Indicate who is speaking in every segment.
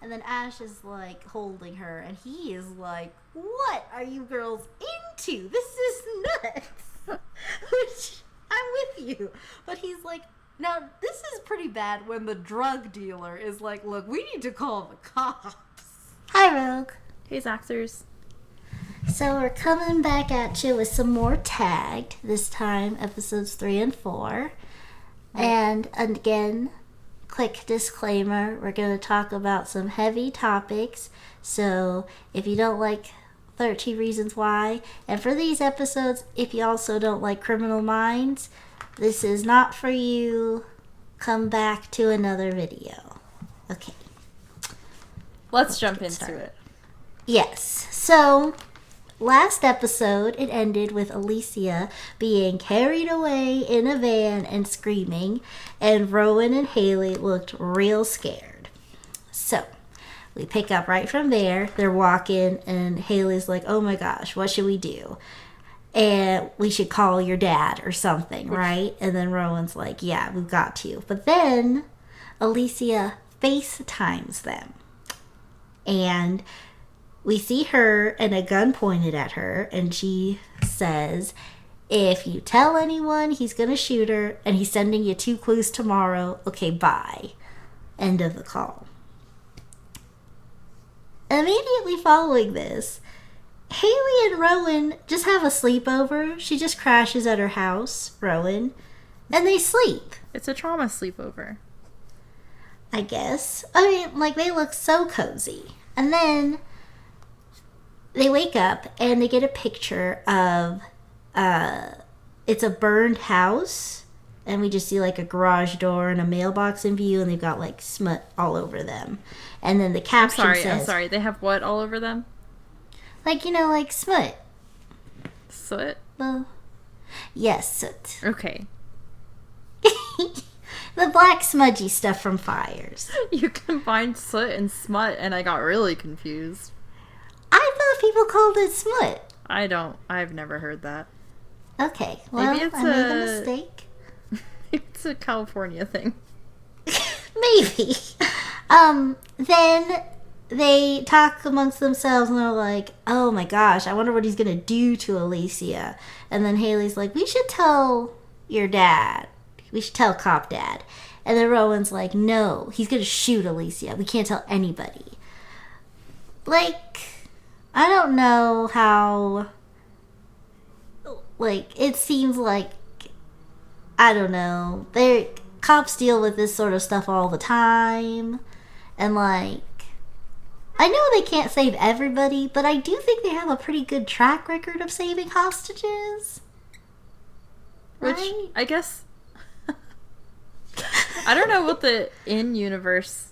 Speaker 1: And then Ash is like holding her, and he is like, "What are you girls into? This is nuts." Which I'm with you, but he's like, "Now this is pretty bad." When the drug dealer is like, "Look, we need to call the cops." Hi, Rogue.
Speaker 2: Hey, Zaxers.
Speaker 1: So we're coming back at you with some more Tagged. This time, episodes 3 and 4, and again. Quick disclaimer, we're going to talk about some heavy topics, so if you don't like 13 Reasons Why, and for these episodes, if you also don't like Criminal Minds, this is not for you. Come back to another video. Okay.
Speaker 2: Let's jump into it.
Speaker 1: Yes, so last episode, it ended with Alicia being carried away in a van and screaming, and Rowan and Haley looked real scared. So, we pick up right from there. They're walking, and Haley's like, "Oh my gosh, what should we do? And we should call your dad or something, right?" And then Rowan's like, "Yeah, we've got to." But then Alicia FaceTimes them. And we see her and a gun pointed at her, and she says, "If you tell anyone, he's going to shoot her, and he's sending you 2 clues tomorrow. Okay, bye." End of the call. Immediately following this, Haley and Rowan just have a sleepover. She just crashes at her house, Rowan, and they sleep.
Speaker 2: It's a trauma sleepover.
Speaker 1: I guess. I mean, like, they look so cozy. And then they wake up and they get a picture of, it's a burned house, and we just see like a garage door and a mailbox in view, and they've got like smut all over them. And then the caption says...
Speaker 2: I'm sorry, they have what all over them?
Speaker 1: Like, you know, like smut.
Speaker 2: Soot?
Speaker 1: Well, yes, soot.
Speaker 2: Okay.
Speaker 1: The black smudgy stuff from fires.
Speaker 2: You combined soot and smut, and I got really confused.
Speaker 1: I thought people called it smut.
Speaker 2: I've never heard that.
Speaker 1: Okay, well,
Speaker 2: maybe it's
Speaker 1: I made a mistake.
Speaker 2: It's a California thing.
Speaker 1: Maybe. Then they talk amongst themselves and they're like, "Oh my gosh, I wonder what he's gonna do to Alicia." And then Haley's like, "We should tell your dad. We should tell Cop Dad." And then Rowan's like, "No, he's gonna shoot Alicia. We can't tell anybody." Like, I don't know how, like, it seems like, I don't know, cops deal with this sort of stuff all the time, and like, I know they can't save everybody, but I do think they have a pretty good track record of saving hostages.
Speaker 2: Which,
Speaker 1: right?
Speaker 2: I guess, I don't know what the in-universe,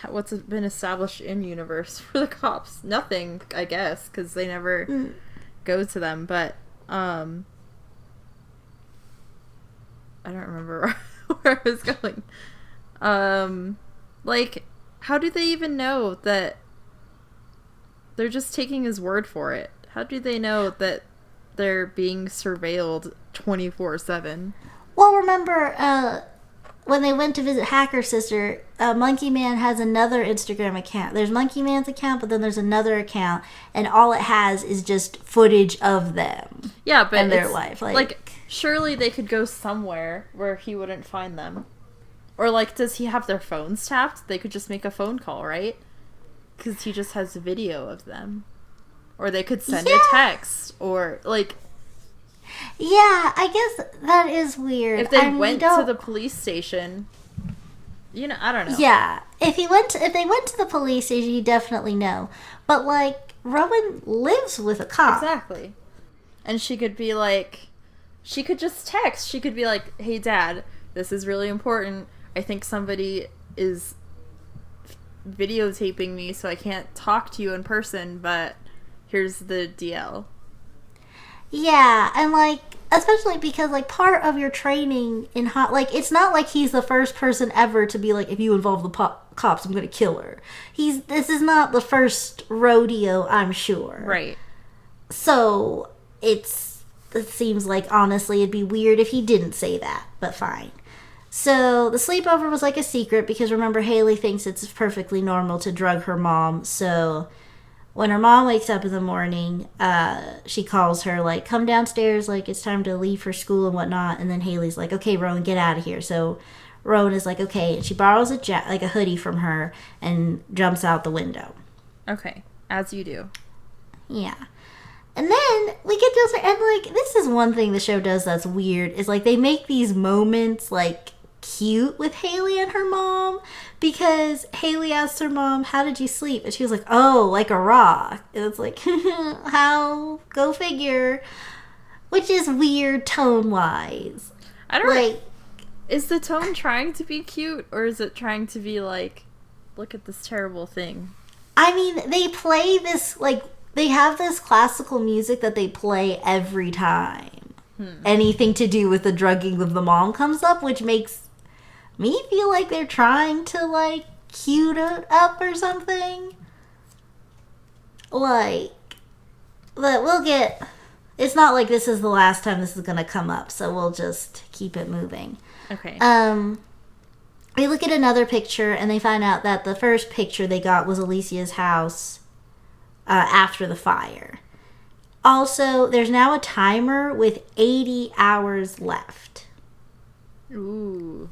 Speaker 2: what's been established in-universe for the cops. Nothing, I guess, because they never go to them, but, I don't remember where I was going. Like, how do they even know that they're just taking his word for it? How do they know that they're being surveilled 24/7?
Speaker 1: Well, remember, when they went to visit Hacker Sister, Monkey Man has another Instagram account. There's Monkey Man's account, but then there's another account, and all it has is just footage of them.
Speaker 2: Yeah, but
Speaker 1: and their life.
Speaker 2: Like, surely they could go somewhere where he wouldn't find them. Or, like, does he have their phones tapped? They could just make a phone call, right? Because he just has video of them. Or they could send a text, or, like...
Speaker 1: Yeah, I guess that is weird.
Speaker 2: If they went to the police station, you know, I don't know.
Speaker 1: Yeah, if they went to the police station, you definitely know. But like, Rowan lives with a cop.
Speaker 2: Exactly. And she could be like, she could just text. She could be like, "Hey, Dad, this is really important. I think somebody is videotaping me, so I can't talk to you in person, but here's the DL."
Speaker 1: Yeah, and like, especially because like part of your training in like, it's not like he's the first person ever to be like, "If you involve the cops, I'm gonna kill her." This is not the first rodeo, I'm sure.
Speaker 2: Right.
Speaker 1: So it seems like, honestly, it'd be weird if he didn't say that, but fine. So the sleepover was like a secret because remember, Haley thinks it's perfectly normal to drug her mom. So when her mom wakes up in the morning, she calls her like, come downstairs, like it's time to leave for school and whatnot. And then Haley's like, okay, Rowan, get out of here. So Rowan is like, okay, and she borrows a hoodie from her and jumps out the window.
Speaker 2: Okay, as you do.
Speaker 1: Yeah. And then we get to, and like, this is one thing the show does that's weird, is like they make these moments like cute with Haley and her mom, because Haley asks her mom, how did you sleep? And she was like, oh, like a rock. And it's like, how? Go figure. Which is weird tone-wise.
Speaker 2: I don't know. Is the tone trying to be cute, or is it trying to be like, look at this terrible thing?
Speaker 1: I mean, they play this, like, they have this classical music that they play every time anything to do with the drugging of the mom comes up, which makes me feel like they're trying to, like, cute it up or something. Like, but we'll get... It's not like this is the last time this is going to come up, so we'll just keep it moving.
Speaker 2: Okay.
Speaker 1: They look at another picture, and they find out that the first picture they got was Alicia's house after the fire. Also, there's now a timer with 80 hours left.
Speaker 2: Ooh.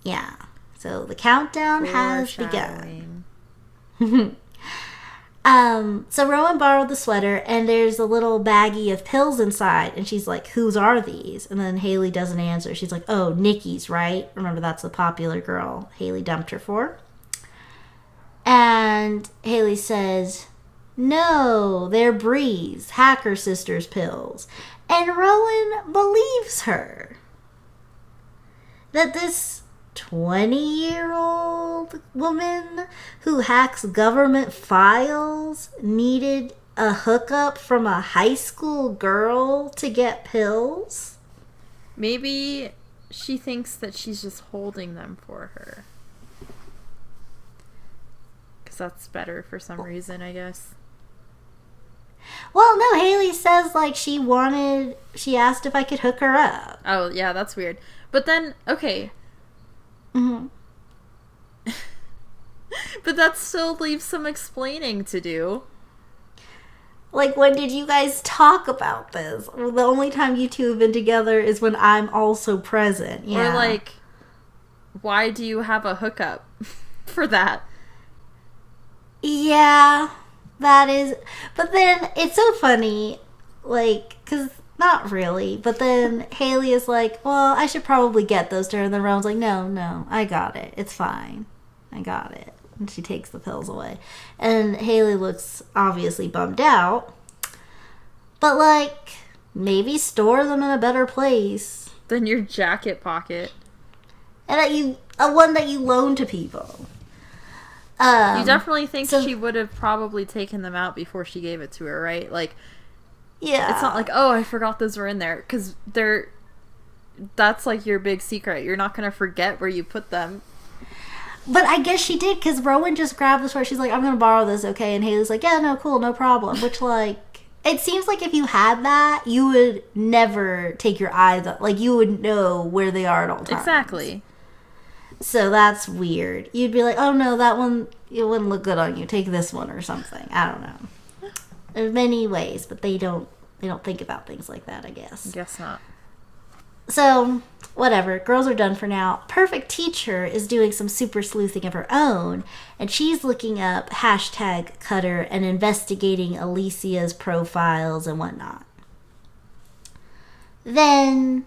Speaker 1: Yeah. So the countdown has begun. So Rowan borrowed the sweater, and there's a little baggie of pills inside, and she's like, whose are these? And then Haley doesn't answer. She's like, oh, Nikki's, right? Remember, that's the popular girl Haley dumped her for. And Haley says, no, they're Bree's, Hacker Sisters pills. And Rowan believes her. That this 20-year-old woman who hacks government files needed a hookup from a high school girl to get pills?
Speaker 2: Maybe she thinks that she's just holding them for her. Because that's better for some reason, I guess.
Speaker 1: Well, no, Haley says, like, she asked if I could hook her up.
Speaker 2: Oh, yeah, that's weird. But then, okay.
Speaker 1: Mm-hmm.
Speaker 2: But that still leaves some explaining to do.
Speaker 1: Like, when did you guys talk about this? The only time you two have been together is when I'm also present. Yeah.
Speaker 2: Or, like, why do you have a hookup for that?
Speaker 1: Yeah, that is... But then, it's so funny, like, because... Not really. But then Haley is like, well, I should probably get those to her. And then Rowan's like, no, I got it. It's fine. I got it. And she takes the pills away. And Haley looks obviously bummed out. But, like, maybe store them in a better place.
Speaker 2: Than your jacket pocket.
Speaker 1: And one that you loan to people.
Speaker 2: You definitely think she would have probably taken them out before she gave it to her, right? Like...
Speaker 1: Yeah.
Speaker 2: It's not like, oh, I forgot those were in there. Because that's like your big secret. You're not going to forget where you put them.
Speaker 1: But I guess she did, because Rowan just grabbed the sweater. She's like, I'm going to borrow this, okay? And Haley's like, yeah, no, cool, no problem. Which, like, it seems like if you had that, you would never take your eyes up. Like, you would know where they are at all times.
Speaker 2: Exactly.
Speaker 1: So that's weird. You'd be like, oh, no, that one, it wouldn't look good on you. Take this one or something. I don't know. There's many ways, but they don't think about things like that, I guess.
Speaker 2: Guess not.
Speaker 1: So, whatever. Girls are done for now. Perfect Teacher is doing some super sleuthing of her own, and she's looking up #Cutter and investigating Alicia's profiles and whatnot. Then,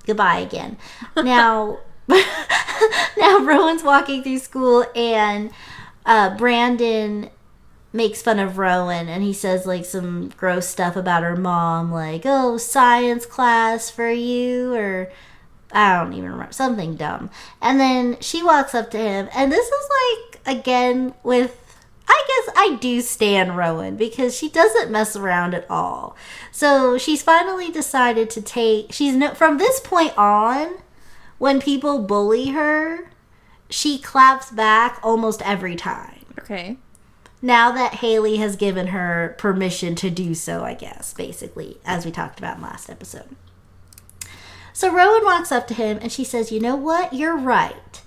Speaker 1: goodbye again. Now, Rowan's walking through school, and Brandon makes fun of Rowan, and he says, like, some gross stuff about her mom, like, oh, science class for you, or I don't even remember, something dumb. And then she walks up to him, and this is, like, again, with, I guess I do stan Rowan, because she doesn't mess around at all. So she's finally decided to from this point on, when people bully her, she claps back almost every time.
Speaker 2: Okay.
Speaker 1: Now that Haley has given her permission to do so, I guess, basically, as we talked about in last episode. So Rowan walks up to him and she says, you know what? You're right.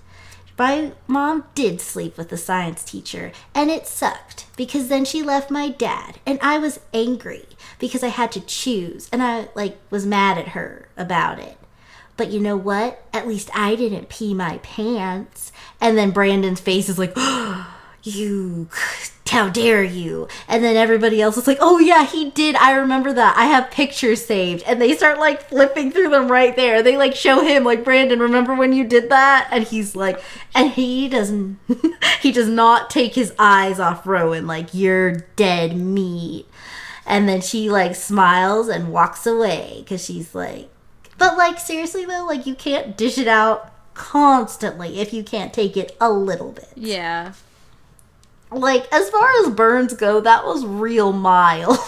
Speaker 1: My mom did sleep with the science teacher, and it sucked because then she left my dad, and I was angry because I had to choose, and I was mad at her about it. But you know what? At least I didn't pee my pants. And then Brandon's face is like, oh, you, how dare you? And then everybody else is like, oh yeah, he did. I remember that. I have pictures saved. And they start flipping through them right there. They show him Brandon, remember when you did that? And he's like, and he doesn't, he does not take his eyes off Rowan. You're dead meat. And then she smiles and walks away because she's like, but seriously though, you can't dish it out constantly if you can't take it a little bit.
Speaker 2: Yeah.
Speaker 1: As far as burns go, that was real mild.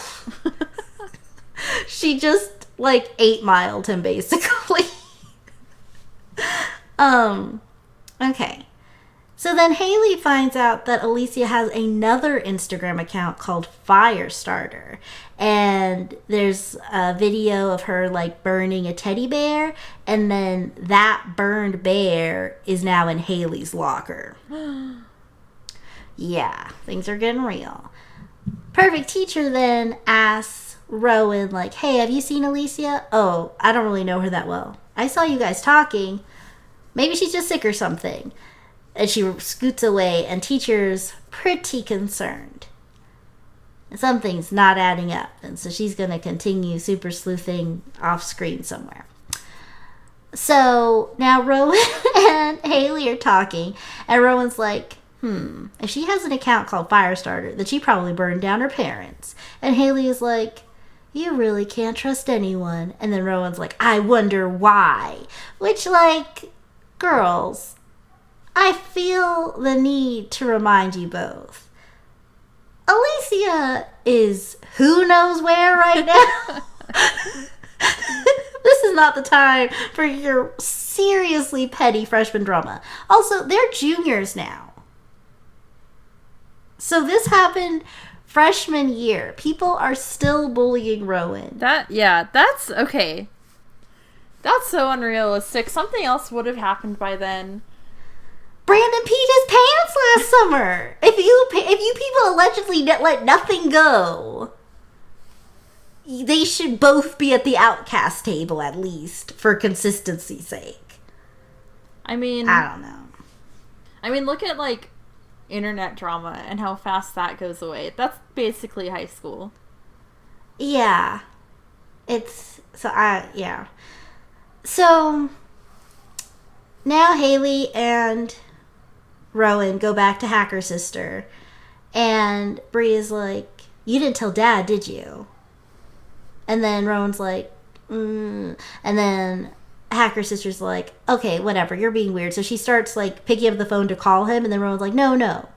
Speaker 1: She just 8-miled him basically. Okay. So then Haley finds out that Alicia has another Instagram account called Firestarter. And there's a video of her burning a teddy bear. And then that burned bear is now in Haley's locker. Yeah, things are getting real. Perfect Teacher then asks Rowan, hey, have you seen Alicia? Oh, I don't really know her that well. I saw you guys talking. Maybe she's just sick or something. And she scoots away, and Teacher's pretty concerned. Something's not adding up, and so she's going to continue super sleuthing off screen somewhere. So now Rowan and Haley are talking, and Rowan's like, if she has an account called Firestarter, then she probably burned down her parents. And Haley is like, you really can't trust anyone. And then Rowan's like, I wonder why. Which, girls, I feel the need to remind you both. Alicia is who knows where right now. This is not the time for your seriously petty freshman drama. Also, they're juniors now. So this happened freshman year. People are still bullying Rowan.
Speaker 2: That's okay. That's so unrealistic. Something else would have happened by then.
Speaker 1: Brandon peed his pants last summer. If you people allegedly let nothing go, they should both be at the outcast table at least for consistency's sake.
Speaker 2: I mean,
Speaker 1: I don't know.
Speaker 2: I mean, look at internet drama and how fast that goes away. That's basically high school.
Speaker 1: Yeah. So now Haley and Rowan go back to Hacker Sister, and Bree is like, you didn't tell Dad, did you? And then Rowan's like, and then Hacker Sister's like, okay, whatever, you're being weird. So she starts picking up the phone to call him, and then Rowan's like, no,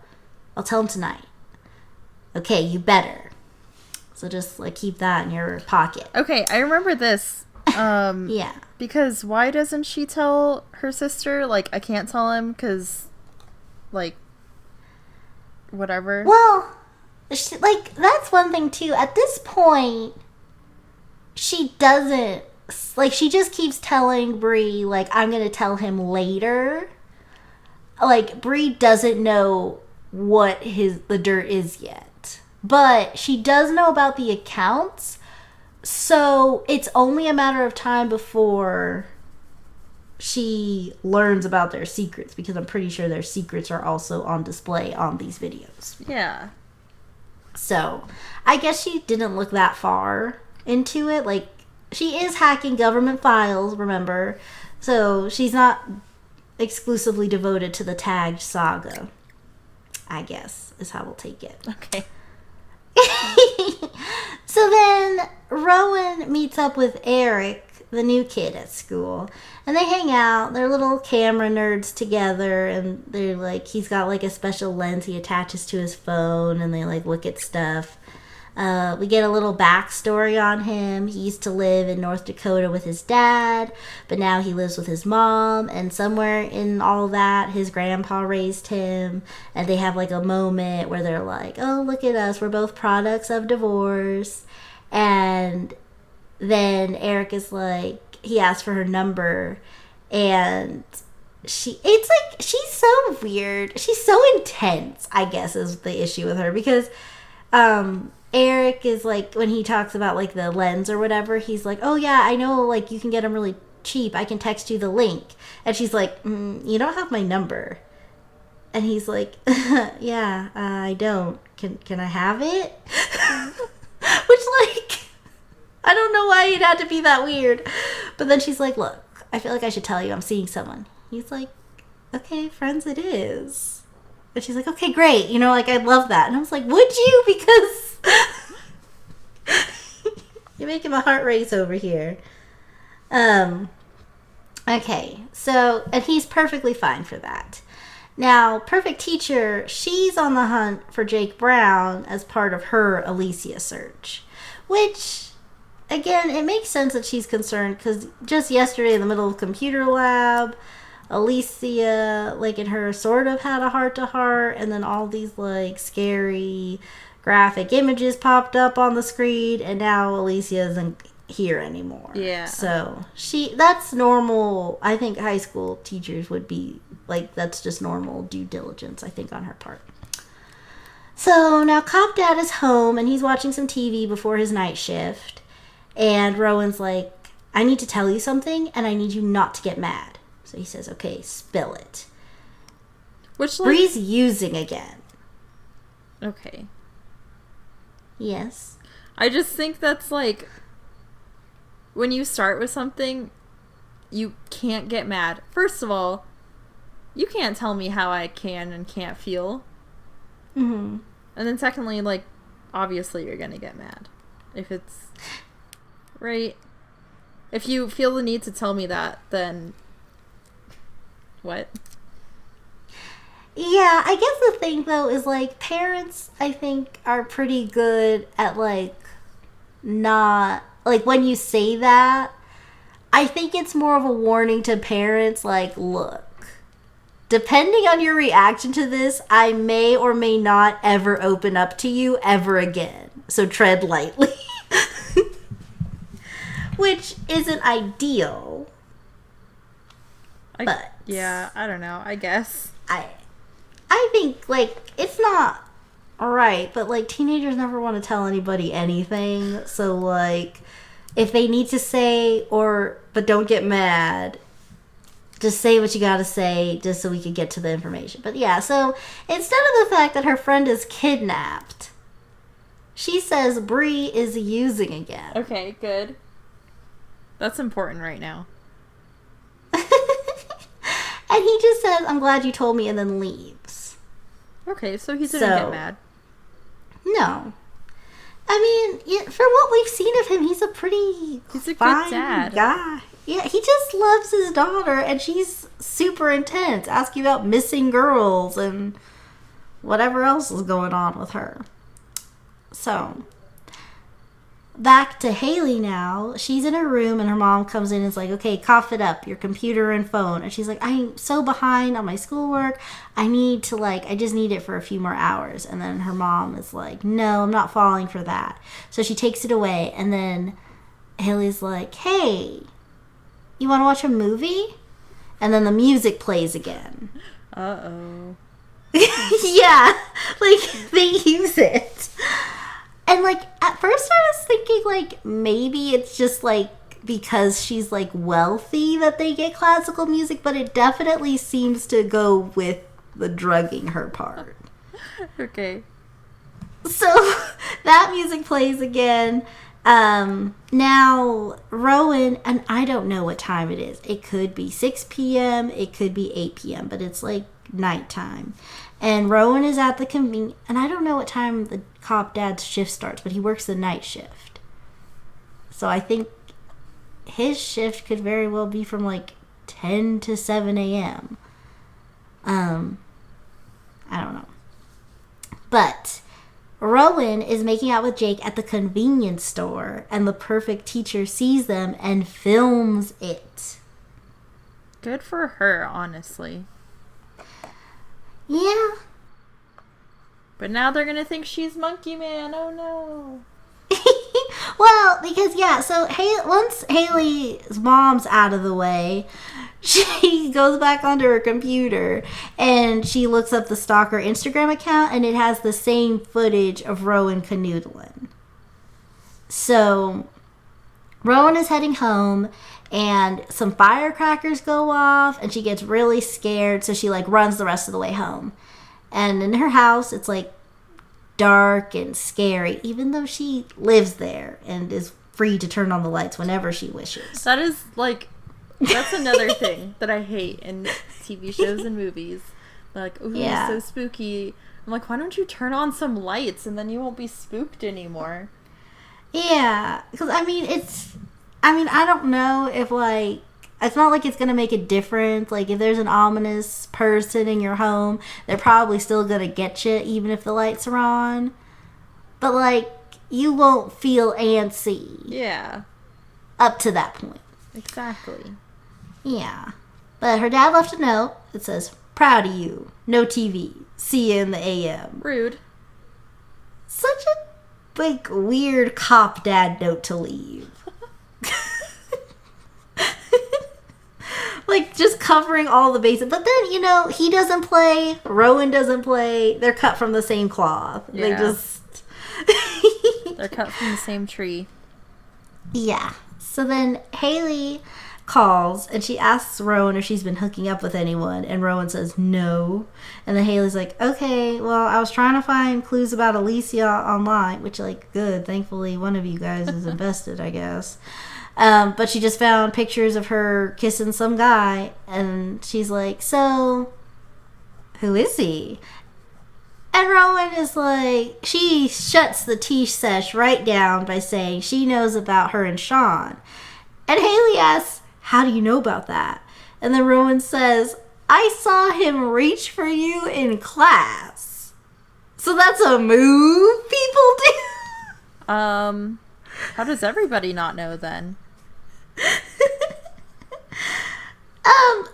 Speaker 1: I'll tell him tonight. Okay, you better. So just keep that in your pocket.
Speaker 2: Okay, I remember this.
Speaker 1: Yeah.
Speaker 2: Because why doesn't she tell her sister? I can't tell him because, whatever.
Speaker 1: Well, that's one thing too. At this point, she doesn't, she just keeps telling Bree, I'm going to tell him later. Bree doesn't know what the dirt is yet. But she does know about the accounts. So it's only a matter of time before she learns about their secrets, because I'm pretty sure their secrets are also on display on these videos.
Speaker 2: Yeah.
Speaker 1: So I guess she didn't look that far into it. She is hacking government files, remember? So she's not exclusively devoted to the tagged saga, I guess, is how we'll take it.
Speaker 2: Okay.
Speaker 1: So then Rowan meets up with Eric, the new kid at school, and they hang out. They're little camera nerds together, and they're he's got a special lens he attaches to his phone, and they look at stuff. We get a little backstory on him. He used to live in North Dakota with his dad, but now he lives with his mom, and somewhere in all that, his grandpa raised him, and they have a moment where they're like, oh, look at us, we're both products of divorce. And then Eric is like, he asked for her number, and she's so weird. She's so intense, I guess, is the issue with her, because Eric is like, when he talks about like the lens or whatever, he's like, oh yeah, I know, like you can get them really cheap. I can text you the link. And she's like, you don't have my number. And he's like, yeah, I don't. Can I have it? Which, like, I don't know why it had to be that weird. But then she's like, look, I feel like I should tell you I'm seeing someone. He's like, okay, friends it is. And she's like, okay, great. You know, like, I love that. And I was like, would you? Because you're making my heart race over here. Okay, so, and he's perfectly fine for that. Now, Perfect Teacher, she's on the hunt for Jake Brown as part of her Alicia search. Which, again, it makes sense that she's concerned, because just yesterday in the middle of computer lab, Alicia, like, and her sort of had a heart-to-heart, and then all these, like, scary graphic images popped up on the screen, and now Alicia isn't here anymore.
Speaker 2: Yeah.
Speaker 1: So that's normal. I think high school teachers would be like, that's just normal due diligence, I think, on her part. So now Cop Dad is home and he's watching some TV before his night shift, and Rowan's like, I need to tell you something and I need you not to get mad. So he says, okay, spill it.
Speaker 2: Which, like,
Speaker 1: Bree's using again.
Speaker 2: Okay.
Speaker 1: Yes.
Speaker 2: I just think that's like, when you start with something, you can't get mad. First of all, you can't tell me how I can and can't feel.
Speaker 1: Mm-hmm.
Speaker 2: And then secondly, like, obviously you're gonna get mad. If it's... Right? If you feel the need to tell me that, then... What?
Speaker 1: Yeah, I guess the thing, though, is, like, parents, I think, are pretty good at, like, not... Like, when you say that, I think it's more of a warning to parents, like, look, depending on your reaction to this, I may or may not ever open up to you ever again. So tread lightly. Which isn't ideal. But
Speaker 2: yeah, I don't know, I guess.
Speaker 1: I think, like, it's not right, but, like, teenagers never want to tell anybody anything. So, like, if they need to say, but don't get mad, just say what you gotta say, just so we can get to the information. But yeah, so instead of the fact that her friend is kidnapped, she says Bree is using again.
Speaker 2: Okay, good. That's important right now.
Speaker 1: And he just says, I'm glad you told me, and then leaves.
Speaker 2: Okay, so he didn't get mad.
Speaker 1: No. I mean, for what we've seen of him, he's a
Speaker 2: good dad
Speaker 1: guy. Yeah, he just loves his daughter, and she's super intense, asking about missing girls and whatever else is going on with her. So, back to Haley now. She's in her room, and her mom comes in and is like, okay, cough it up, your computer and phone. And she's like, I'm so behind on my schoolwork. I just need it for a few more hours. And then her mom is like, no, I'm not falling for that. So she takes it away, and then Haley's like, hey, you want to watch a movie? And then the music plays again.
Speaker 2: Uh-oh.
Speaker 1: Yeah, like, they use it. And, like, at first I was thinking, like, maybe it's just, like, because she's, like, wealthy that they get classical music, but it definitely seems to go with the drugging her part.
Speaker 2: Okay.
Speaker 1: So, that music plays again. Now, Rowan, and I don't know what time it is. It could be 6 p.m., it could be 8 p.m., but it's, like, nighttime. And Rowan is at the convenience, and I don't know what time the cop dad's shift starts, but he works the night shift. So I think his shift could very well be from like 10 to 7 a.m. I don't know. But Rowan is making out with Jake at the convenience store, and the Perfect Teacher sees them and films it.
Speaker 2: Good for her, honestly.
Speaker 1: Yeah.
Speaker 2: But now they're gonna think she's Monkey Man. Oh no.
Speaker 1: Well, because so once Haley's mom's out of the way, she goes back onto her computer and she looks up the stalker Instagram account, and it has the same footage of Rowan canoodling. So Rowan is heading home, and some firecrackers go off, and she gets really scared, so she like runs the rest of the way home. And in her house, it's like dark and scary, even though she lives there and is free to turn on the lights whenever she wishes.
Speaker 2: That is like, that's another thing that I hate in TV shows and movies. They're like, ooh, it's so spooky. I'm like, why don't you turn on some lights and then you won't be spooked anymore?
Speaker 1: Yeah, because I don't know if like, it's not like it's going to make a difference. Like, if there's an ominous person in your home, they're probably still going to get you even if the lights are on. But, like, you won't feel antsy.
Speaker 2: Yeah.
Speaker 1: Up to that point.
Speaker 2: Exactly.
Speaker 1: Yeah. But her dad left a note that says, "Proud of you. No TV. See you in the AM."
Speaker 2: Rude.
Speaker 1: Such a, like, weird cop dad note to leave. Like, just covering all the bases. But then, he doesn't play. Rowan doesn't play. They're cut from the same cloth.
Speaker 2: Yeah.
Speaker 1: They just...
Speaker 2: They're cut from the same tree.
Speaker 1: Yeah. So then Haley calls, and she asks Rowan if she's been hooking up with anyone. And Rowan says no. And then Haley's like, okay, well, I was trying to find clues about Alicia online. Which, like, good. Thankfully, one of you guys is invested, I guess. But she just found pictures of her kissing some guy, and she's like, so, who is he? And Rowan is like, she shuts the tea sesh right down by saying she knows about her and Sean. And Haley asks, how do you know about that? And then Rowan says, I saw him reach for you in class. So that's a move people do?
Speaker 2: How does everybody not know then?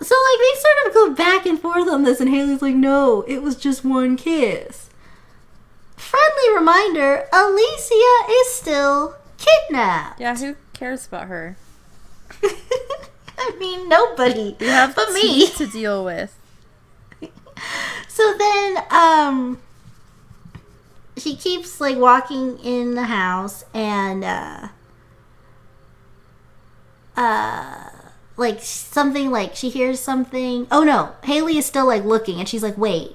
Speaker 1: So like they sort of go back and forth on this, and Haley's like, no, it was just one kiss. Friendly reminder, Alicia is still kidnapped.
Speaker 2: Yeah, who cares about her?
Speaker 1: I mean, nobody.
Speaker 2: You have
Speaker 1: but me
Speaker 2: to deal with.
Speaker 1: So then, she keeps like walking in the house, and like something, like she hears something. Oh no, Haley is still like looking, and she's like, wait,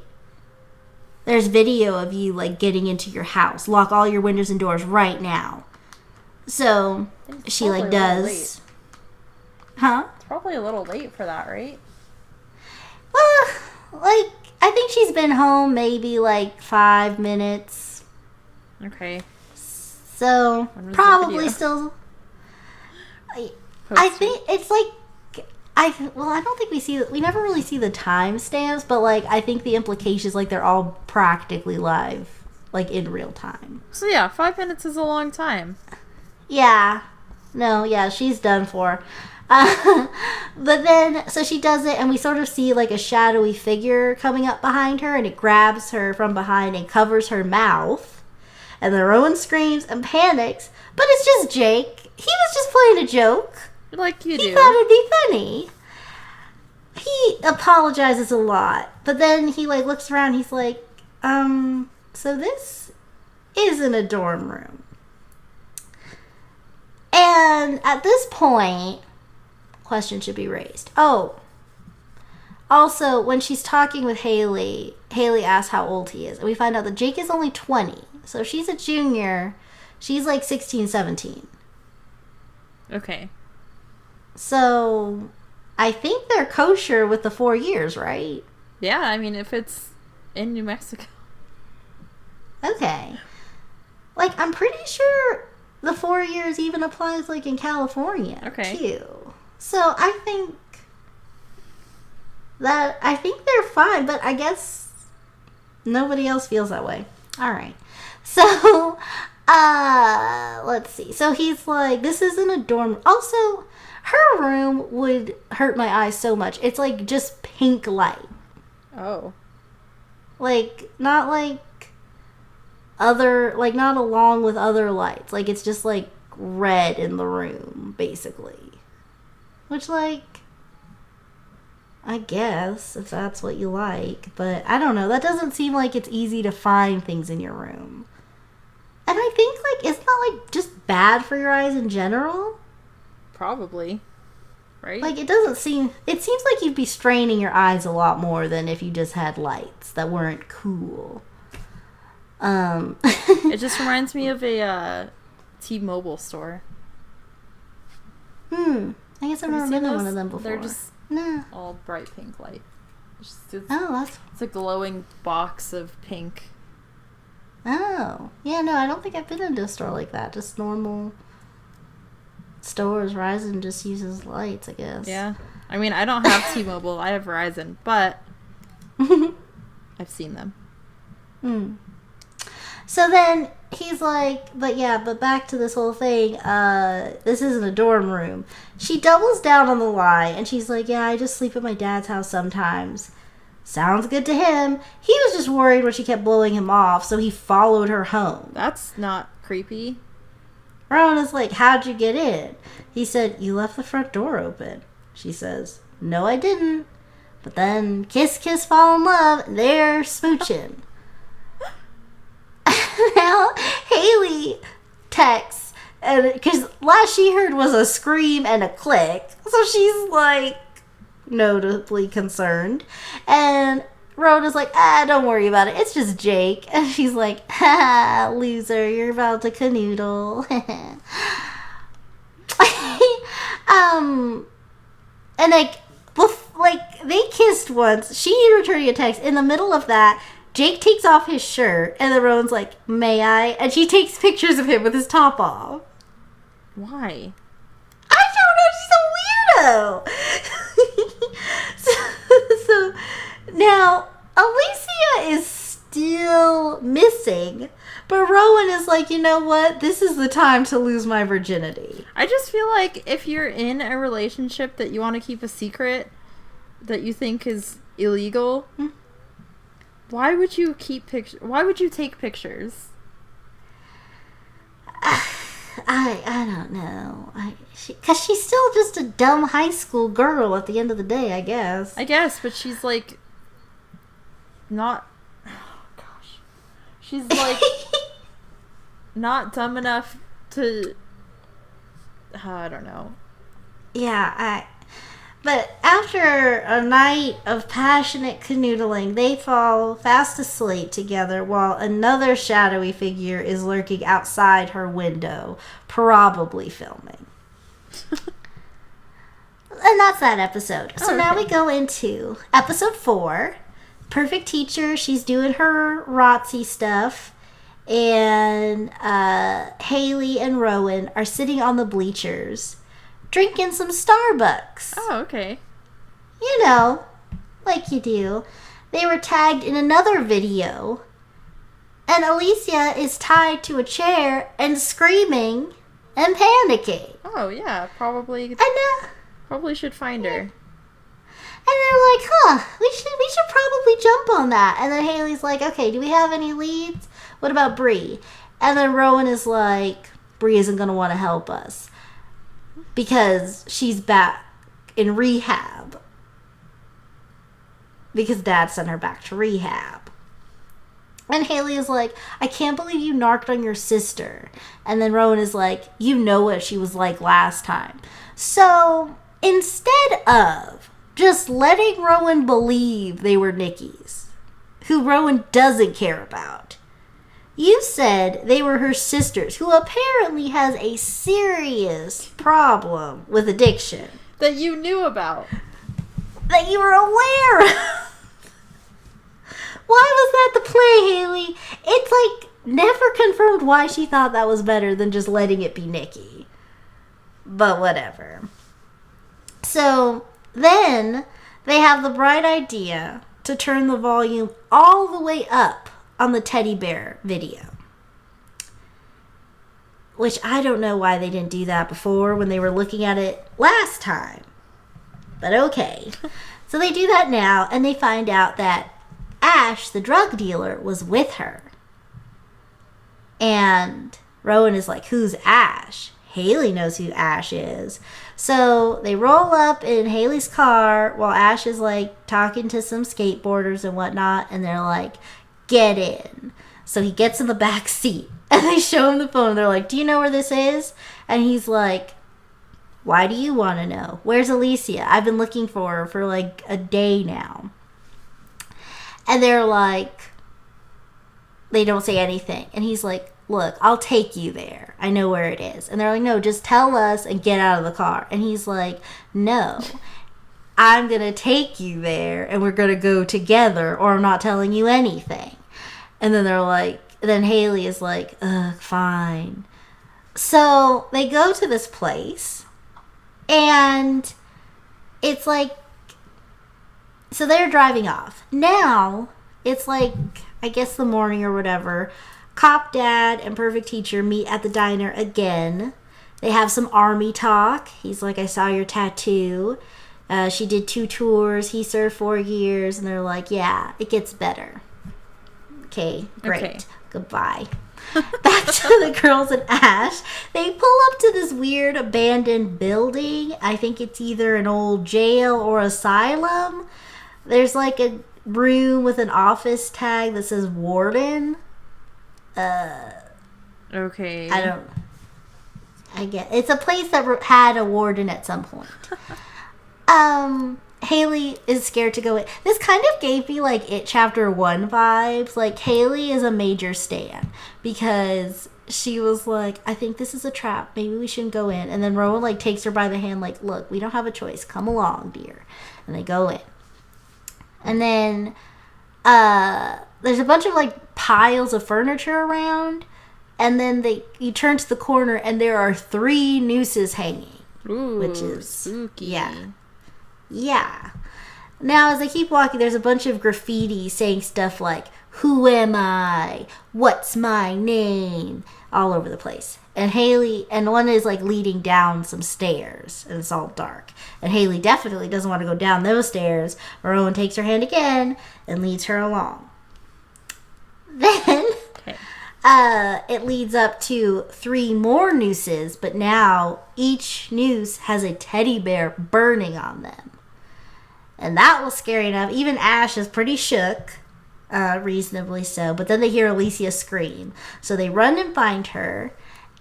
Speaker 1: there's video of you like getting into your house. Lock all your windows and doors right now. So she like does. Huh?
Speaker 2: It's probably a little late for that, right?
Speaker 1: Well, like, I think she's been home maybe like 5 minutes.
Speaker 2: Okay.
Speaker 1: So probably still. I think it's like, I don't think we never really see the timestamps, but like I think the implications, like, they're all practically live, like in real time.
Speaker 2: So yeah, 5 minutes is a long time.
Speaker 1: Yeah. No, yeah, she's done for. But then, so she does it, and we sort of see like a shadowy figure coming up behind her, and it grabs her from behind and covers her mouth. And then Rowan screams and panics, but it's just Jake. He was just playing a joke.
Speaker 2: Like you do.
Speaker 1: He thought it'd be funny. He apologizes a lot, but then he like looks around. He's like, so this isn't a dorm room. And at this point, question should be raised. Oh, also, when she's talking with Haley, Haley asks how old he is, and we find out that Jake is only 20. So she's a junior. She's like 16, 17.
Speaker 2: Okay.
Speaker 1: So I think they're kosher with the 4 years, right?
Speaker 2: Yeah, I mean, if it's in New Mexico.
Speaker 1: Okay. Like, I'm pretty sure the 4 years even applies, like, in California, too. So I think they're fine, but I guess nobody else feels that way. All right. So, let's see. So he's like, this isn't a dorm. Also, her room would hurt my eyes so much. It's like just pink light.
Speaker 2: Oh.
Speaker 1: Like, not like other, like not along with other lights. Like, it's just like red in the room, basically. Which, like, I guess, if that's what you like. But I don't know. That doesn't seem like it's easy to find things in your room. And I think, like, it's not, like, just bad for your eyes in general.
Speaker 2: Probably. Right?
Speaker 1: Like, it seems like you'd be straining your eyes a lot more than if you just had lights that weren't cool.
Speaker 2: It just reminds me of a T-Mobile store.
Speaker 1: I guess I've never been to one of them before.
Speaker 2: They're just all bright pink light. It's a glowing box of pink.
Speaker 1: Oh. Yeah, no, I don't think I've been into a store like that. Just normal stores. Verizon just uses lights, I guess.
Speaker 2: Yeah. I mean, I don't have T-Mobile. I have Verizon, but I've seen them.
Speaker 1: So then he's like, but back to this whole thing. This isn't a dorm room. She doubles down on the lie, and she's like, yeah, I just sleep at my dad's house sometimes. Sounds good to him. He was just worried when she kept blowing him off, so he followed her home.
Speaker 2: That's not creepy.
Speaker 1: Rowan is like, how'd you get in? He said, you left the front door open. She says, no, I didn't. But then, kiss, kiss, fall in love, and they're smooching. Now, Haley texts, and because last she heard was a scream and a click, so she's like, notably concerned. And Rhoda's like, don't worry about it. It's just Jake. And she's like, ha, loser, you're about to canoodle. And like they kissed once. She returned a text. In the middle of that, Jake takes off his shirt, and then Rowan's like, may I? And she takes pictures of him with his top off.
Speaker 2: Why?
Speaker 1: I don't know. She's a weirdo. so now, Alicia is still missing, but Rowan is like, you know what? This is the time to lose my virginity.
Speaker 2: I just feel like if you're in a relationship that you want to keep a secret that you think is illegal, why would you keep pictures? Why would you take pictures?
Speaker 1: I don't know. Because she's still just a dumb high school girl at the end of the day, I guess.
Speaker 2: I guess, but she's like not. Oh gosh, she's like not dumb enough to. I don't know.
Speaker 1: Yeah, But after a night of passionate canoodling, they fall fast asleep together while another shadowy figure is lurking outside her window, probably filming. And that's that episode. So now we go into episode 4. Perfect Teacher, she's doing her ROTC stuff. And Haley and Rowan are sitting on the bleachers drinking some Starbucks.
Speaker 2: Oh, okay.
Speaker 1: You know, like you do. They were tagged in another video, and Alicia is tied to a chair and screaming and panicking.
Speaker 2: Oh, yeah, probably.
Speaker 1: And
Speaker 2: probably should find her.
Speaker 1: And they're like, we should probably jump on that. And then Haley's like, okay, do we have any leads? What about Bree? And then Rowan is like, Bree isn't going to want to help us because she's back in rehab. Because Dad sent her back to rehab. And Haley is like, I can't believe you narked on your sister. And then Rowan is like, you know what she was like last time. So instead of just letting Rowan believe they were Nikki's, who Rowan doesn't care about, you said they were her sisters, who apparently has a serious problem with addiction.
Speaker 2: That you knew about.
Speaker 1: That you were aware of. Why was that the play, Haley? It's like never confirmed why she thought that was better than just letting it be Nikki. But whatever. So then they have the bright idea to turn the volume all the way up on the teddy bear video. Which I don't know why they didn't do that before when they were looking at it last time. But okay. So they do that now, and they find out that Ash, the drug dealer, was with her. And Rowan is like, who's Ash? Haley knows who Ash is. So they roll up in Haley's car while Ash is like talking to some skateboarders and whatnot, and they're like, get in. So he gets in the back seat and they show him the phone. They're like, do you know where this is? And he's like, why do you want to know? Where's Alicia? I've been looking for her for like a day now. And they're like, they don't say anything. And he's like, look, I'll take you there. I know where it is. And they're like, no, just tell us and get out of the car. And he's like, no, I'm going to take you there and we're going to go together or I'm not telling you anything. And then they're like, then Haley is like, ugh, fine. So they go to this place and it's like, so they're driving off. Now it's like, I guess the morning or whatever. Cop Dad and Perfect Teacher meet at the diner again. They have some army talk. He's like, I saw your tattoo. She did 2 tours. He served 4 years. And they're like, yeah, it gets better. Okay, great. Okay. Goodbye. Back to the girls and Ash. They pull up to this weird abandoned building. I think it's either an old jail or asylum. There's like a room with an office tag that says warden.
Speaker 2: Okay.
Speaker 1: I get it's a place that had a warden at some point. Haley is scared to go in. This kind of gave me like It Chapter 1 vibes. Like Haley is a major stan because she was like, I think this is a trap. Maybe we shouldn't go in. And then Rowan like takes her by the hand like, look, we don't have a choice. Come along, dear. And they go in. And then there's a bunch of like piles of furniture around. And then you turn to the corner and there are 3 nooses hanging.
Speaker 2: Ooh,
Speaker 1: which is
Speaker 2: spooky.
Speaker 1: Yeah. Now, as they keep walking, there's a bunch of graffiti saying stuff like, who am I? What's my name? All over the place. And Haley, and one is like leading down some stairs, and it's all dark. And Haley definitely doesn't want to go down those stairs. Rowan takes her hand again and leads her along. Then, it leads up to 3 more nooses, but now each noose has a teddy bear burning on them. And that was scary enough. Even Ash is pretty shook, reasonably so. But then they hear Alicia scream. So they run and find her.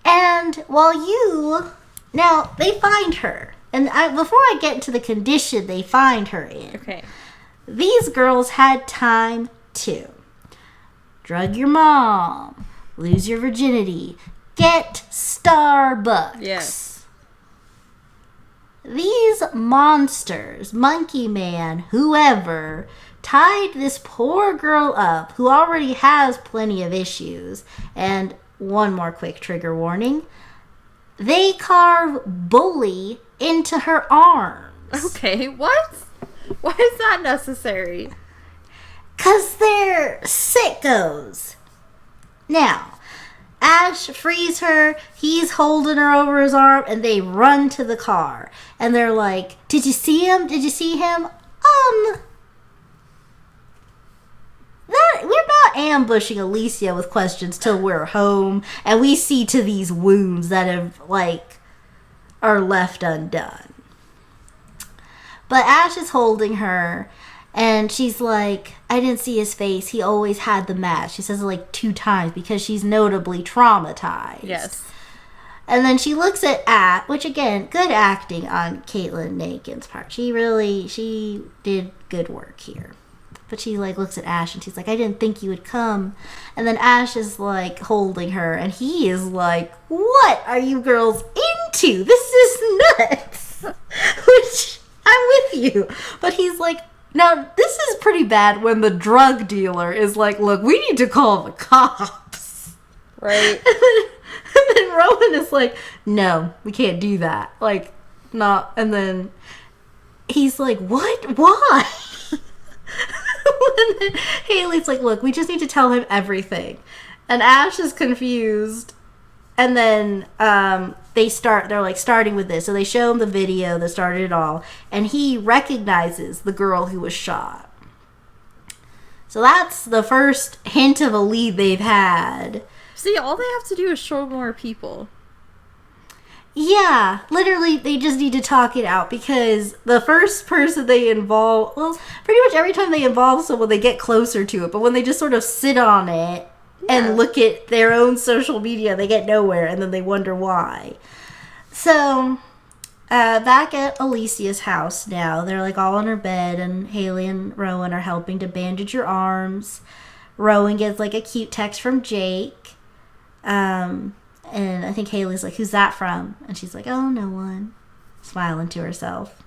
Speaker 1: And now they find her. And before I get into the condition they find her in.
Speaker 2: Okay.
Speaker 1: These girls had time too. Drug your mom. Lose your virginity. Get Starbucks.
Speaker 2: Yes.
Speaker 1: These monsters, Monkey Man, whoever, tied this poor girl up who already has plenty of issues. And one more quick trigger warning. They carve Bully into her arms.
Speaker 2: Okay, what? Why is that necessary?
Speaker 1: 'Cause they're sickos. Now, Ash frees her, he's holding her over his arm, and they run to the car. And they're like, did you see him? Did you see him? We're not ambushing Alicia with questions till we're home, and we see to these wounds that are left undone. But Ash is holding her, and she's like, I didn't see his face. He always had the mask. She says it like 2 times because she's notably traumatized.
Speaker 2: Yes.
Speaker 1: And then she looks at which again, good acting on Caitlin Nakin's part. She did good work here. But she like looks at Ash and she's like, I didn't think you would come. And then Ash is like holding her and he is like, what are you girls into? This is nuts. Which, I'm with you. But he's like, now this is pretty bad when the drug dealer is like, look, we need to call the cops.
Speaker 2: Right.
Speaker 1: And then Rowan is like, no, we can't do that. Like, not. And then he's like, what? Why? And then Haley's like, look, we just need to tell him everything. And Ash is confused. And then they're like starting with this. So they show him the video that started it all. And he recognizes the girl who was shot. So that's the first hint of a lead they've had.
Speaker 2: See, all they have to do is show more people.
Speaker 1: Yeah, literally, they just need to talk it out because the first person they involve, well, pretty much every time they involve someone, they get closer to it. But when they just sort of sit on it and look at their own social media, they get nowhere, and then they wonder why. So, back at Alicia's house now, they're like all in her bed, and Haley and Rowan are helping to bandage her arms. Rowan gets like a cute text from Jake. And I think Haley's like, who's that from? And she's like, oh, no one. Smiling to herself.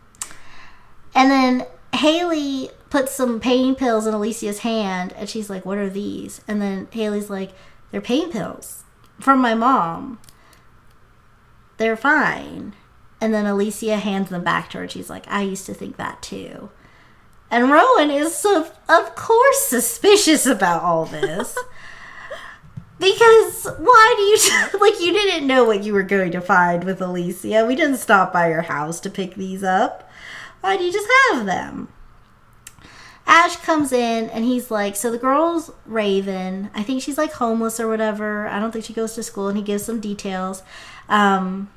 Speaker 1: And then Haley puts some pain pills in Alicia's hand, and she's like, what are these? And then Haley's like, they're pain pills from my mom. They're fine. And then Alicia hands them back to her, and she's like, I used to think that too. And Rowan is, of course, suspicious about all this. Because why do you, like, you didn't know what you were going to find with Alicia. We didn't stop by your house to pick these up. Why do you just have them? Ash comes in, and he's like, so the girl's Raven. I think she's, like, homeless or whatever. I don't think she goes to school, and he gives some details. And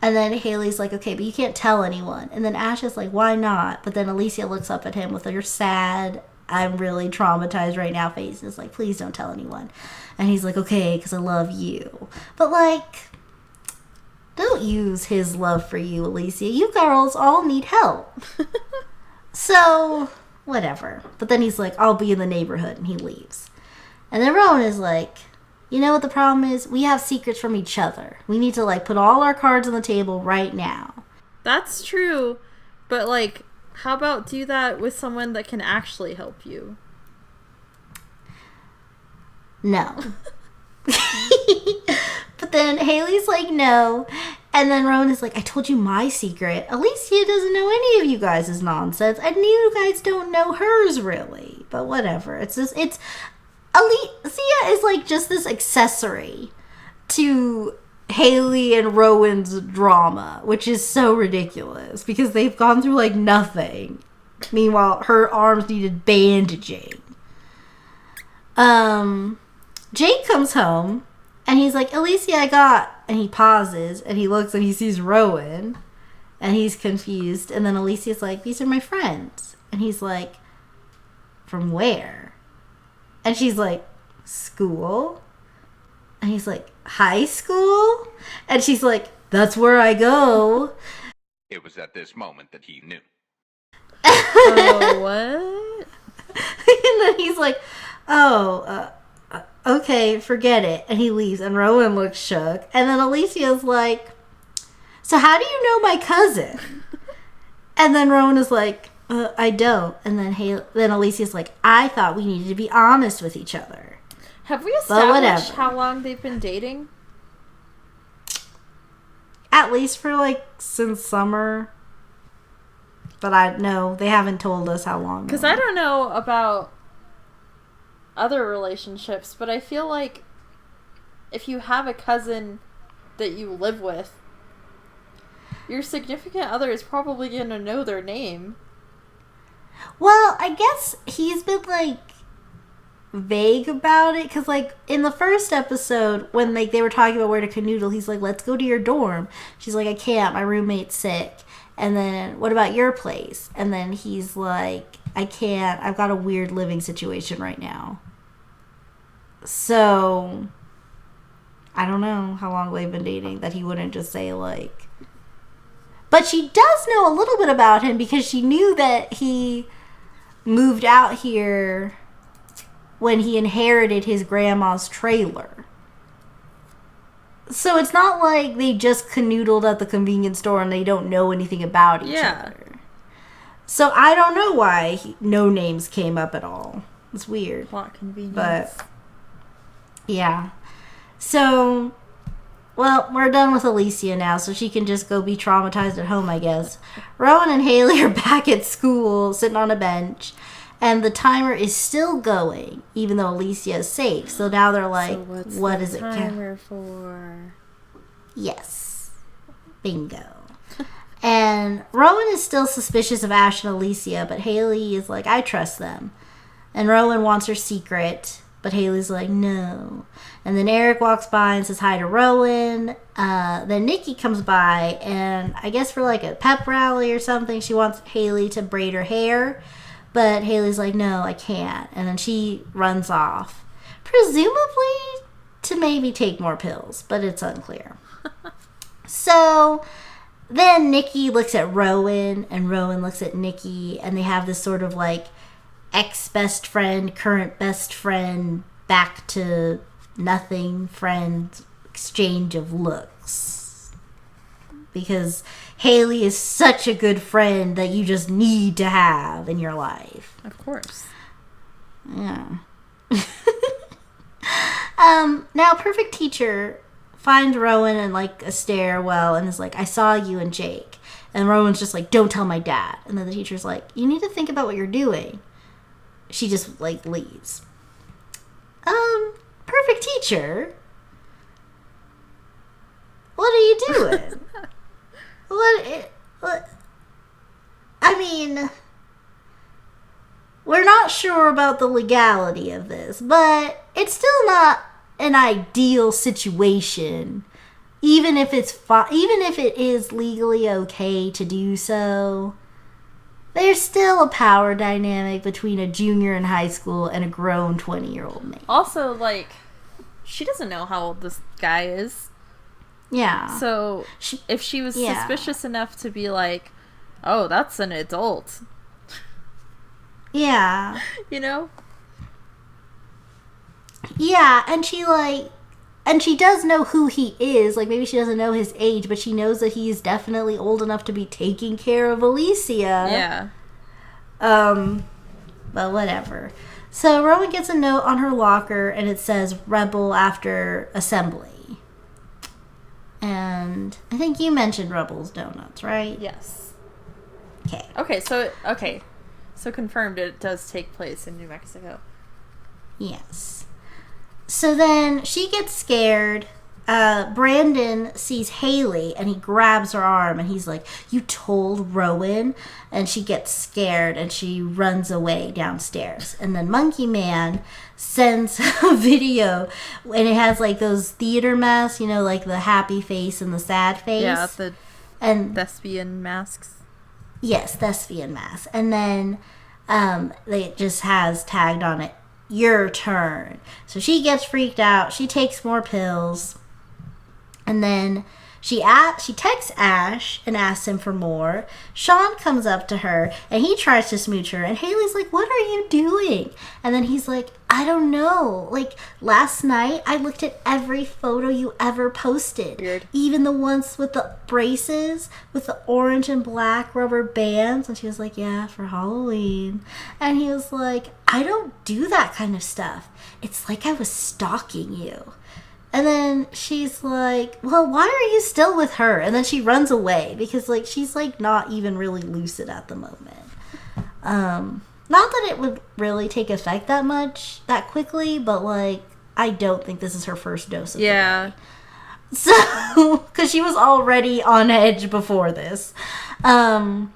Speaker 1: then Haley's like, okay, but you can't tell anyone. And then Ash is like, why not? But then Alicia looks up at him with her sad, I'm really traumatized right now face. It's like, please don't tell anyone. And he's like, okay, because I love you. But, like, don't use his love for you, Alicia. You girls all need help. So, whatever. But then he's like, I'll be in the neighborhood. And he leaves. And then Rowan is like, you know what the problem is? We have secrets from each other. We need to, like, put all our cards on the table right now.
Speaker 2: That's true. But, like, how about do that with someone that can actually help you?
Speaker 1: No. But then Haley's like, no. And then Rowan is like, I told you my secret. Alicia doesn't know any of you guys' nonsense. And you guys don't know hers, really. But whatever. It's just, Alicia is like just this accessory to Haley and Rowan's drama, which is so ridiculous because they've gone through like nothing. Meanwhile, her arms needed bandaging. Jake comes home, and he's like, Alicia, and he pauses, and he looks, and he sees Rowan, and he's confused, and then Alicia's like, these are my friends, and he's like, from where? And she's like, school? And he's like, high school? And she's like, that's where I go.
Speaker 3: It was at this moment that he knew.
Speaker 2: Oh, what?
Speaker 1: And then he's like, okay, forget it. And he leaves, and Rowan looks shook. And then Alicia's like, so how do you know my cousin? And then Rowan is like, I don't. And then Alicia's like, I thought we needed to be honest with each other.
Speaker 2: Have we established how long they've been dating?
Speaker 1: At least for, like, since summer. But no, they haven't told us how long.
Speaker 2: Because I don't know about other relationships, but I feel like if you have a cousin that you live with, your significant other is probably going to know their name.
Speaker 1: Well, I guess he's been, like, vague about it, because, like, in the first episode, when, like, they were talking about where to canoodle, he's like, let's go to your dorm. She's like, I can't, my roommate's sick. And then, what about your place? And then he's like, I can't, I've got a weird living situation right now. So, I don't know how long they've been dating, that he wouldn't just say, like... But she does know a little bit about him, because she knew that he moved out here when he inherited his grandma's trailer. So it's not like they just canoodled at the convenience store and they don't know anything about each other. So I don't know why no names came up at all. It's weird.
Speaker 2: Plot convenience.
Speaker 1: But, yeah. So, well, we're done with Alicia now, so she can just go be traumatized at home, I guess. Rowan and Haley are back at school, sitting on a bench. And the timer is still going, even though Alicia is safe. So now they're like,
Speaker 2: so
Speaker 1: what is it?
Speaker 2: Timer for?
Speaker 1: Yes. Bingo. And Rowan is still suspicious of Ash and Alicia, but Haley is like, I trust them. And Rowan wants her secret. But Haley's like, no. And then Eric walks by and says hi to Rowan. Then Nikki comes by, and I guess for like a pep rally or something, she wants Haley to braid her hair. But Haley's like, no, I can't. And then she runs off. Presumably to maybe take more pills, but it's unclear. So then Nikki looks at Rowan, and Rowan looks at Nikki, and they have this sort of like ex-best friend, current best friend, back to nothing friend exchange of looks. Because Haley is such a good friend that you just need to have in your life.
Speaker 2: Of course.
Speaker 1: Yeah. Now Perfect Teacher finds Rowan in like a stairwell and is like, I saw you and Jake. And Rowan's just like, don't tell my dad. And then the teacher's like, you need to think about what you're doing. She just like leaves. Perfect Teacher, what are you doing? what I mean, we're not sure about the legality of this, but it's still not an ideal situation. Even if even if it is legally okay to do so, there's still a power dynamic between a junior in high school and a grown 20-year-old man.
Speaker 2: Also, like, she doesn't know how old this guy is.
Speaker 1: Yeah.
Speaker 2: So, if she was suspicious enough to be like, oh, that's an adult.
Speaker 1: Yeah.
Speaker 2: You know?
Speaker 1: Yeah, and she does know who he is. Like, maybe she doesn't know his age, but she knows that he's definitely old enough to be taking care of Alicia.
Speaker 2: Yeah.
Speaker 1: But whatever. So Rowan gets a note on her locker, and it says Rebel after assembly. And I think you mentioned Rebel's Donuts, right?
Speaker 2: Yes.
Speaker 1: Okay.
Speaker 2: Okay, so confirmed it does take place in New Mexico.
Speaker 1: Yes. So then she gets scared. Brandon sees Haley and he grabs her arm and he's like, you told Rowan? And she gets scared and she runs away downstairs. And then Monkey Man sends a video and it has like those theater masks, you know, like the happy face and the sad face.
Speaker 2: Yeah, the thespian masks.
Speaker 1: Yes, thespian masks. And then it just has tagged on it, your turn. So she gets freaked out. She takes more pills. And then she texts Ash and asks him for more. Sean comes up to her and he tries to smooch her. And Haley's like, what are you doing? And then he's like, I don't know. Like, last night I looked at every photo you ever posted.
Speaker 2: Weird.
Speaker 1: Even the ones with the braces, with the orange and black rubber bands. And she was like, yeah, for Halloween. And he was like, I don't do that kind of stuff. It's like I was stalking you. And then she's like, well, why are you still with her? And then she runs away because, like, she's, like, not even really lucid at the moment. Not that it would really take effect that quickly, but, like, I don't think this is her first dose of the day. So, because she was already on edge before this. So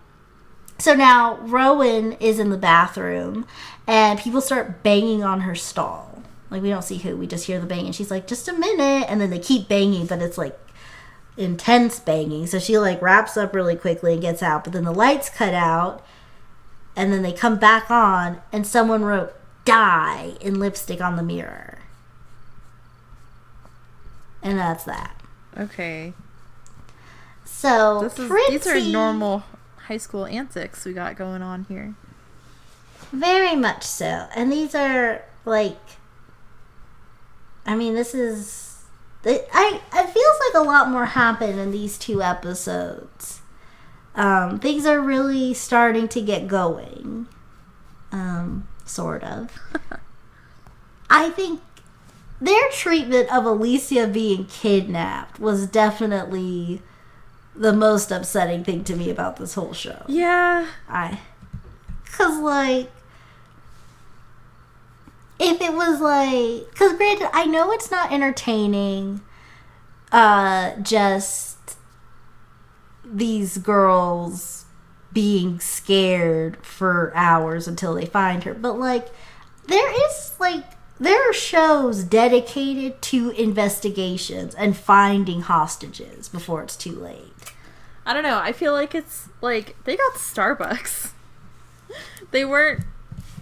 Speaker 1: now Rowan is in the bathroom and people start banging on her stall. Like, we don't see who, we just hear the banging. She's like, just a minute. And then they keep banging, but it's, like, intense banging. So she, like, wraps up really quickly and gets out. But then the lights cut out. And then they come back on. And someone wrote, die, in lipstick on the mirror. And that's that.
Speaker 2: Okay.
Speaker 1: So,
Speaker 2: these are normal high school antics we got going on here.
Speaker 1: Very much so. And these are, like... I mean, this is... It feels like a lot more happened in these 2 episodes. Things are really starting to get going. Sort of. I think their treatment of Alicia being kidnapped was definitely the most upsetting thing to me about this whole show.
Speaker 2: Yeah.
Speaker 1: Because, like... If it was like... Because granted, I know it's not entertaining. Just these girls being scared for hours until they find her. But, like, there is, like, there are shows dedicated to investigations and finding hostages before it's too late.
Speaker 2: I don't know. I feel like it's like they got Starbucks. They weren't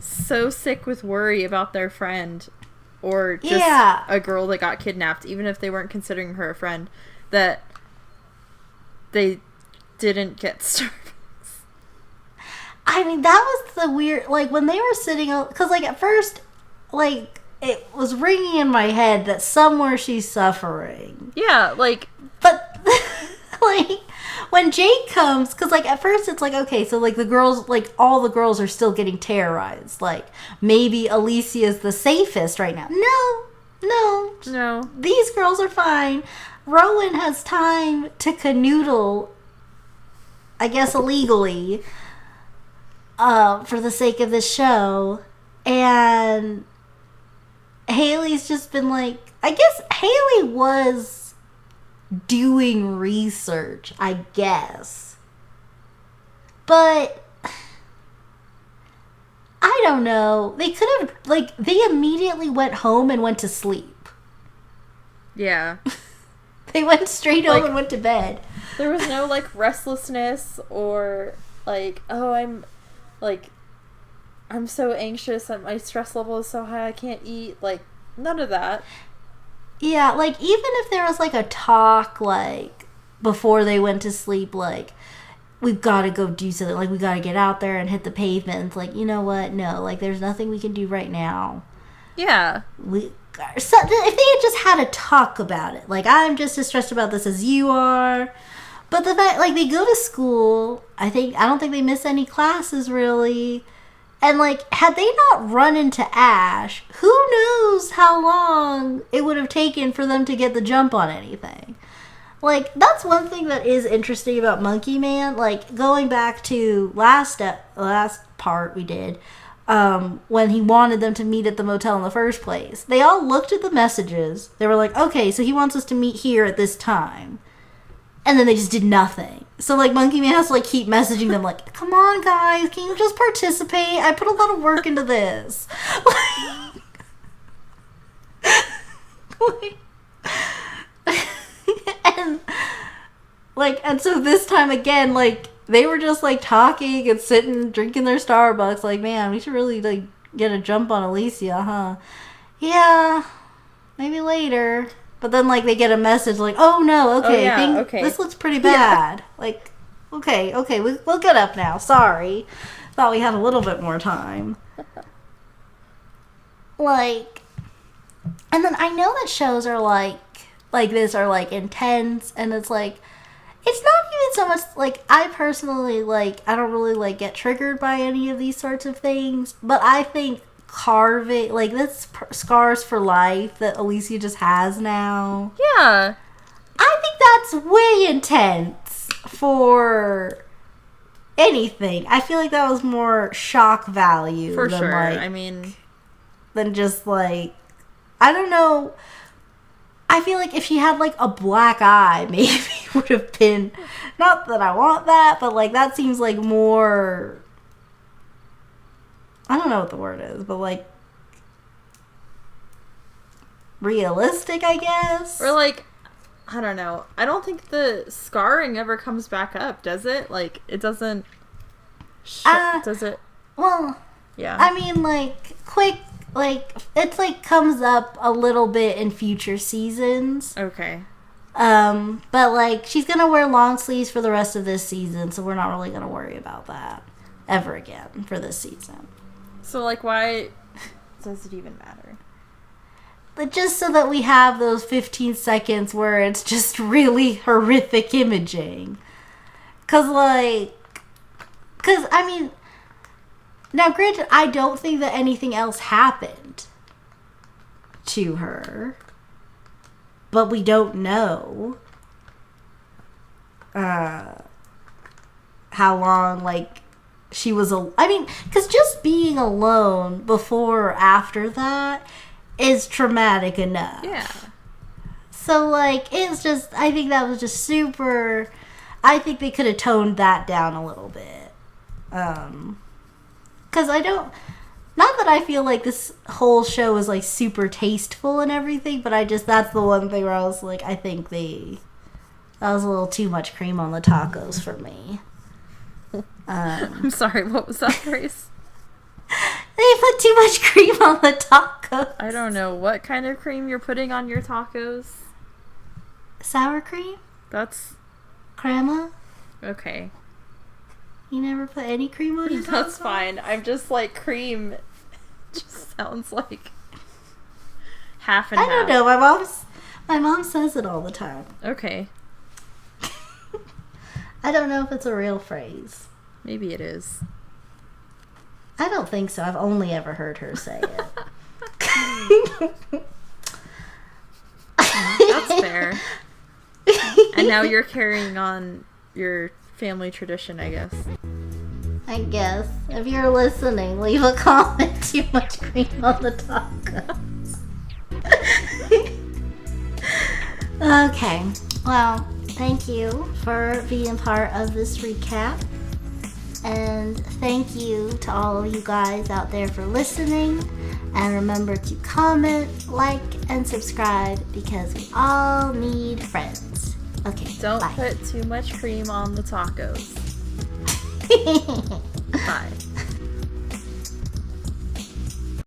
Speaker 2: so sick with worry about their friend or just a girl that got kidnapped, even if they weren't considering her a friend, that they didn't get Starbucks.
Speaker 1: I mean, that was the weird, like, when they were sitting, because, like, at first, like, it was ringing in my head that somewhere she's suffering.
Speaker 2: Yeah, like...
Speaker 1: But, like, when Jake comes, because, like, at first it's like, okay, so, like, the girls, like, all the girls are still getting terrorized. Like, maybe Alicia's the safest right now. No. These girls are fine. Rowan has time to canoodle, I guess illegally, for the sake of this show. And Haley's just been like, I guess Haley was doing research, I guess. But I don't know. They could have, like, they immediately went home and went to sleep.
Speaker 2: Yeah.
Speaker 1: They went straight home and went to bed.
Speaker 2: There was no, like, restlessness or, like, oh, I'm so anxious that my stress level is so high I can't eat. Like, none of that.
Speaker 1: Yeah, like, even if there was, like, a talk, like, before they went to sleep, like, we've got to go do something. Like, we got to get out there and hit the pavement. It's like, you know what? No, like, there's nothing we can do right now.
Speaker 2: Yeah.
Speaker 1: So if they had just had a talk about it, like, I'm just as stressed about this as you are. But the fact, like, they go to school, I don't think they miss any classes, really. And, like, had they not run into Ash, who knows how long it would have taken for them to get the jump on anything. Like, that's one thing that is interesting about Monkey Man. Like, going back to last part we did, when he wanted them to meet at the motel in the first place. They all looked at the messages. They were like, okay, so he wants us to meet here at this time. And then they just did nothing. So, like, Monkey Man has to, like, keep messaging them, like, come on, guys, can you just participate? I put a lot of work into this. And so this time again, like, they were just, like, talking and sitting, drinking their Starbucks. Like, man, we should really, like, get a jump on Alicia, huh? Yeah, maybe later. But then, like, they get a message like, oh, no, okay, this looks pretty bad. Yeah. Like, okay, we'll get up now. Sorry. Thought we had a little bit more time. Like, and then I know that shows are, like this are, like, intense, and it's, like, it's not even so much, like, I personally, like, I don't really, like, get triggered by any of these sorts of things, but I think carving, like, that's scars for life that Alicia just has now.
Speaker 2: Yeah.
Speaker 1: I think that's way intense for anything. I feel like that was more shock value.
Speaker 2: For
Speaker 1: than,
Speaker 2: sure.
Speaker 1: like,
Speaker 2: I mean,
Speaker 1: than just, like, I don't know. I feel like if she had, like, a black eye, maybe it would have been, not that I want that, but, like, that seems like more, I don't know what the word is, but, like, realistic, I guess?
Speaker 2: or, like, I don't know. I don't think the scarring ever comes back up, does it? Like, it doesn't, does it?
Speaker 1: Well,
Speaker 2: yeah.
Speaker 1: I mean, like, quick, like, it's, like, comes up a little bit in future seasons.
Speaker 2: Okay.
Speaker 1: But, like, she's gonna wear long sleeves for the rest of this season, so we're not really gonna worry about that ever again for this season.
Speaker 2: So, like, why does it even matter?
Speaker 1: But just so that we have those 15 seconds where it's just really horrific imaging. Cause, I mean, now granted, I don't think that anything else happened to her. But we don't know how long, like, she was I mean, because just being alone before or after that is traumatic enough.
Speaker 2: Yeah.
Speaker 1: So, like, it's just, I think that was just super, I think they could have toned that down a little bit. Because Not that I feel like this whole show is like super tasteful and everything, but that's the one thing where I was like, I think that was a little too much cream on the tacos for me.
Speaker 2: I'm sorry, what was that phrase?
Speaker 1: They put too much cream on the tacos.
Speaker 2: I don't know what kind of cream you're putting on your tacos.
Speaker 1: Sour cream?
Speaker 2: That's...
Speaker 1: Crema?
Speaker 2: Okay.
Speaker 1: You never put any cream on your tacos?
Speaker 2: That's fine. I'm just like, cream just sounds like half and half.
Speaker 1: I don't know. My mom says it all the time.
Speaker 2: Okay.
Speaker 1: I don't know if it's a real phrase.
Speaker 2: Maybe it is.
Speaker 1: I don't think so. I've only ever heard her say it.
Speaker 2: That's fair. And now you're carrying on your family tradition, I guess.
Speaker 1: I guess. If you're listening, leave a comment. Too much cream on the tacos. Okay. Well, thank you for being part of this recap. And thank you to all of you guys out there for listening. And remember to comment, like, and subscribe because we all need friends. Okay,
Speaker 2: Don't
Speaker 1: bye.
Speaker 2: put too much cream on the tacos. Bye.